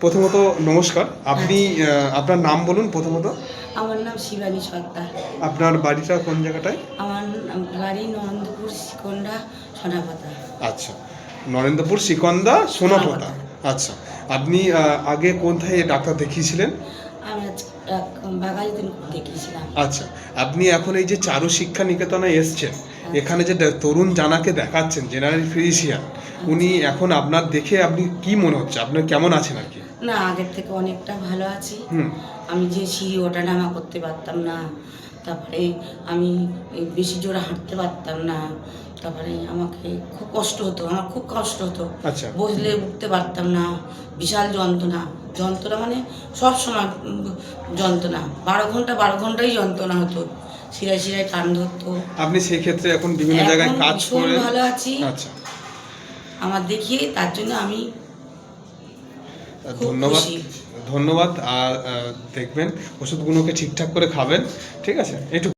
প্রথমত নমস্কার। আপনি আপনার নাম বলুন প্রথমত। আমার নাম শিবানী সর্দার। আপনার বাড়িটা কোন জায়গাটায়? আমার বাড়ি নরেন্দ্রপুর শিকন্ডা সোনাপাতা। আচ্ছা, নরেন্দ্রপুর শিকন্দা সোনাপোতা। আচ্ছা, আপনি আগে কোথায় ডাক্তার দেখিয়েছিলেন? আমি আজ বাঙালিতে দেখিয়েছিলাম। আচ্ছা, আপনি এখন এই যে চারু শিক্ষা নিকেতনে এসছেন, এখানে যে তরুণ জানাকে দেখাচ্ছেন জেনারেল ফিজিশিয়ান, উনি এখন আপনার দেখে আপনি কি মনে হচ্ছে? আপনার কেমন আছেন আর কি? না, আগের থেকে অনেকটা ভালো আছি। হুম। আমি যে সিঁড়ি ওঠা নামা করতে পারতাম না, তারপরে আমি বেশি জোরে হাঁটতে পারতাম না, তারপরে আমাকে খুব কষ্ট হতো, আমার খুব কষ্ট হতো। আচ্ছা। বসলে উঠতে পারতাম না, বিশাল যন্ত্রণা। যন্ত্রণা মানে সব সময় যন্ত্রণা, 12 ঘন্টাই যন্ত্রণা হতো, শিরায় শিরায় টান ধরতো। আপনি সেই ক্ষেত্রে এখন বিভিন্ন জায়গায় এখন কাজ ভীষণ করে। ভালো আছি। আচ্ছা, আমার দেখিয়ে তার জন্য আমি খুব ধন্যবাদ। খুশি। ধন্যবাদ। আর দেখবেন ওষুধগুলোকে ঠিকঠাক করে খাবেন, ঠিক আছে? একটু